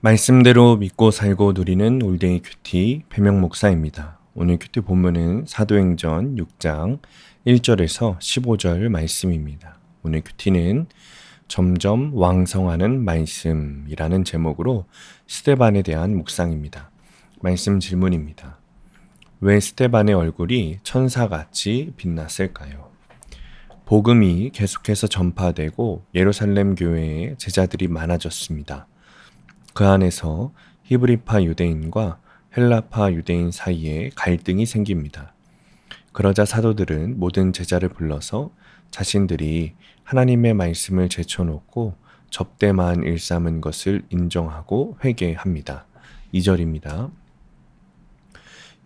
말씀대로 믿고 살고 누리는 올데이 큐티 배명 목사입니다. 오늘 큐티 본문은 사도행전 6장 1절에서 15절 말씀입니다. 오늘 큐티는 점점 왕성하는 말씀이라는 제목으로 스데반에 대한 묵상입니다. 말씀 질문입니다. 왜 스데반의 얼굴이 천사같이 빛났을까요? 복음이 계속해서 전파되고 예루살렘 교회에 제자들이 많아졌습니다. 그 안에서 히브리파 유대인과 헬라파 유대인 사이에 갈등이 생깁니다. 그러자 사도들은 모든 제자를 불러서 자신들이 하나님의 말씀을 제쳐놓고 접대만 일삼은 것을 인정하고 회개합니다. 2절입니다.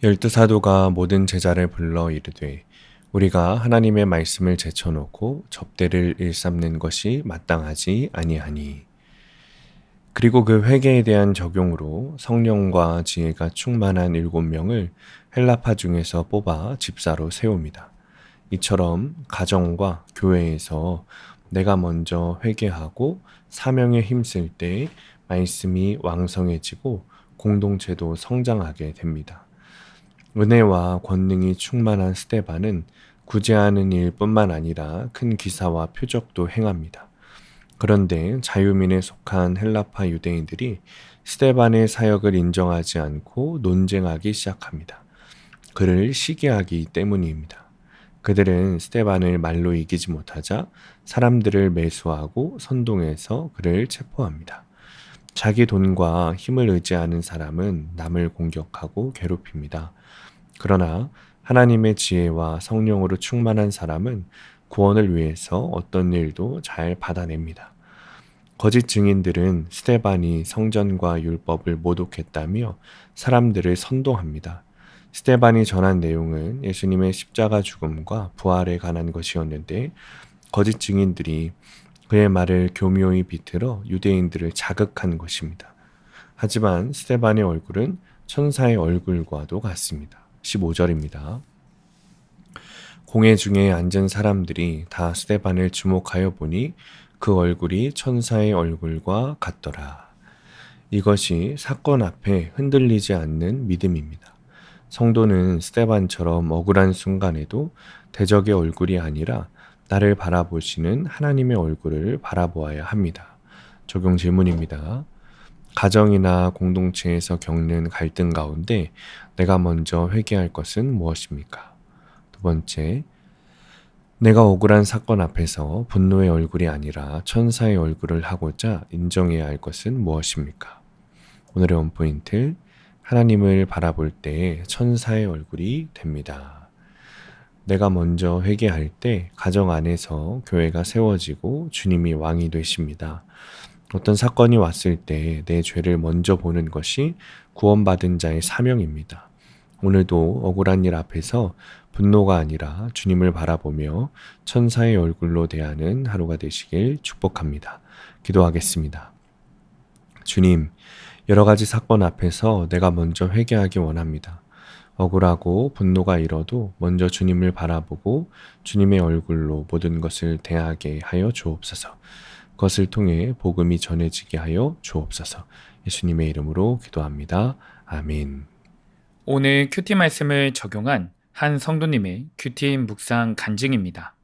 12사도가 모든 제자를 불러 이르되 우리가 하나님의 말씀을 제쳐놓고 접대를 일삼는 것이 마땅하지 아니하니. 그리고 그 회개에 대한 적용으로 성령과 지혜가 충만한 7명을 헬라파 중에서 뽑아 집사로 세웁니다. 이처럼 가정과 교회에서 내가 먼저 회개하고 사명에 힘쓸 때 말씀이 왕성해지고 공동체도 성장하게 됩니다. 은혜와 권능이 충만한 스데반은 구제하는 일뿐만 아니라 큰 기사와 표적도 행합니다. 그런데 자유민에 속한 헬라파 유대인들이 스데반의 사역을 인정하지 않고 논쟁하기 시작합니다. 그를 시기하기 때문입니다. 그들은 스데반을 말로 이기지 못하자 사람들을 매수하고 선동해서 그를 체포합니다. 자기 돈과 힘을 의지하는 사람은 남을 공격하고 괴롭힙니다. 그러나 하나님의 지혜와 성령으로 충만한 사람은 구원을 위해서 어떤 일도 잘 받아냅니다. 거짓 증인들은 스데반이 성전과 율법을 모독했다며 사람들을 선동합니다. 스데반이 전한 내용은 예수님의 십자가 죽음과 부활에 관한 것이었는데 거짓 증인들이 그의 말을 교묘히 비틀어 유대인들을 자극한 것입니다. 하지만 스데반의 얼굴은 천사의 얼굴과도 같습니다. 15절입니다. 공회 중에 앉은 사람들이 다 스데반을 주목하여 보니 그 얼굴이 천사의 얼굴과 같더라. 이것이 사건 앞에 흔들리지 않는 믿음입니다. 성도는 스데반처럼 억울한 순간에도 대적의 얼굴이 아니라 나를 바라보시는 하나님의 얼굴을 바라보아야 합니다. 적용 질문입니다. 가정이나 공동체에서 겪는 갈등 가운데 내가 먼저 회개할 것은 무엇입니까? 두 번째, 내가 억울한 사건 앞에서 분노의 얼굴이 아니라 천사의 얼굴을 하고자 인정해야 할 것은 무엇입니까? 오늘의 원포인트, 하나님을 바라볼 때 천사의 얼굴이 됩니다. 내가 먼저 회개할 때 가정 안에서 교회가 세워지고 주님이 왕이 되십니다. 어떤 사건이 왔을 때 내 죄를 먼저 보는 것이 구원받은 자의 사명입니다. 오늘도 억울한 일 앞에서 분노가 아니라 주님을 바라보며 천사의 얼굴로 대하는 하루가 되시길 축복합니다. 기도하겠습니다. 주님, 여러 가지 사건 앞에서 내가 먼저 회개하기 원합니다. 억울하고 분노가 일어도 먼저 주님을 바라보고 주님의 얼굴로 모든 것을 대하게 하여 주옵소서. 그것을 통해 복음이 전해지게 하여 주옵소서. 예수님의 이름으로 기도합니다. 아멘. 오늘 큐티 말씀을 적용한 한 성도님의 큐티 묵상 간증입니다.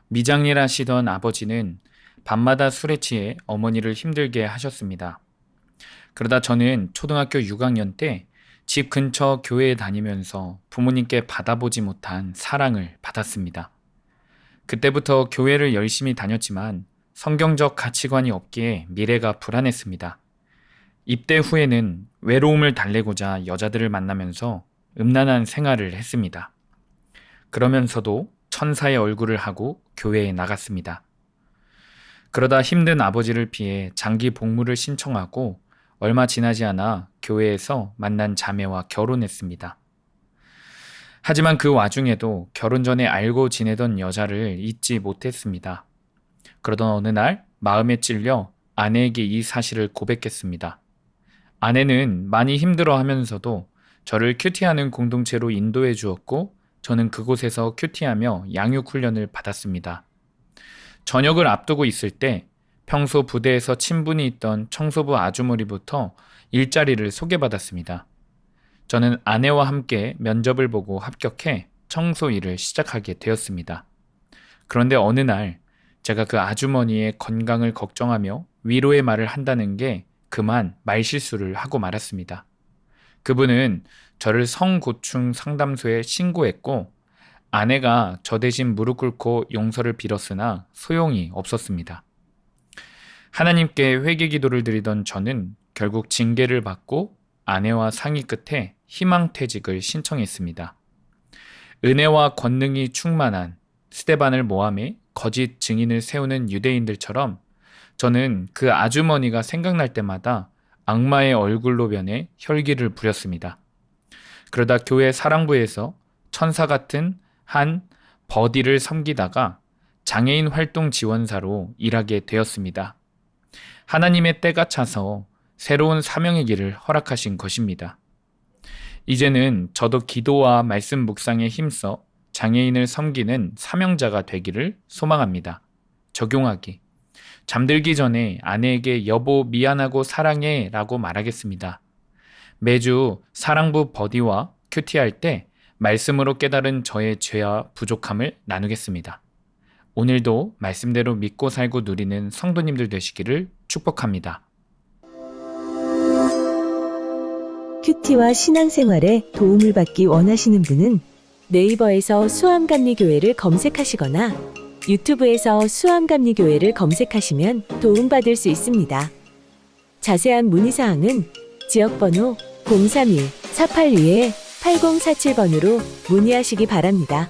미장일 하시던 아버지는 밤마다 술에 취해 어머니를 힘들게 하셨습니다. 그러다 저는 초등학교 6학년 때 집 근처 교회에 다니면서 부모님께 받아보지 못한 사랑을 받았습니다. 그때부터 교회를 열심히 다녔지만 성경적 가치관이 없기에 미래가 불안했습니다. 입대 후에는 외로움을 달래고자 여자들을 만나면서 음란한 생활을 했습니다. 그러면서도 천사의 얼굴을 하고 교회에 나갔습니다. 그러다 힘든 아버지를 피해 장기 복무를 신청하고 얼마 지나지 않아 교회에서 만난 자매와 결혼했습니다. 하지만 그 와중에도 결혼 전에 알고 지내던 여자를 잊지 못했습니다. 그러던 어느 날 마음에 찔려 아내에게 이 사실을 고백했습니다. 아내는 많이 힘들어하면서도 저를 큐티하는 공동체로 인도해 주었고 저는 그곳에서 큐티하며 양육 훈련을 받았습니다. 저녁을 앞두고 있을 때 평소 부대에서 친분이 있던 청소부 아주머니부터 일자리를 소개받았습니다. 저는 아내와 함께 면접을 보고 합격해 청소 일을 시작하게 되었습니다. 그런데 어느 날 제가 그 아주머니의 건강을 걱정하며 위로의 말을 한다는 게 그만 말실수를 하고 말았습니다. 그분은 저를 성고충 상담소에 신고했고 아내가 저 대신 무릎 꿇고 용서를 빌었으나 소용이 없었습니다. 하나님께 회개 기도를 드리던 저는 결국 징계를 받고 아내와 상의 끝에 희망퇴직을 신청했습니다. 은혜와 권능이 충만한 스데반을 모함해 거짓 증인을 세우는 유대인들처럼 저는 그 아주머니가 생각날 때마다 악마의 얼굴로 변해 혈기를 부렸습니다. 그러다 교회 사랑부에서 천사 같은 한 버디를 섬기다가 장애인 활동 지원사로 일하게 되었습니다. 하나님의 때가 차서 새로운 사명의 길을 허락하신 것입니다. 이제는 저도 기도와 말씀 묵상에 힘써 장애인을 섬기는 사명자가 되기를 소망합니다. 적용하기. 잠들기 전에 아내에게 여보 미안하고 사랑해 라고 말하겠습니다. 매주 사랑부 버디와 큐티할 때 말씀으로 깨달은 저의 죄와 부족함을 나누겠습니다. 오늘도 말씀대로 믿고 살고 누리는 성도님들 되시기를 축복합니다. 큐티와 신앙생활에 도움을 받기 원하시는 분은 네이버에서 수암감리교회를 검색하시거나 유튜브에서 수암감리교회를 검색하시면 도움받을 수 있습니다. 자세한 문의사항은 지역번호 031-482-8047번으로 문의하시기 바랍니다.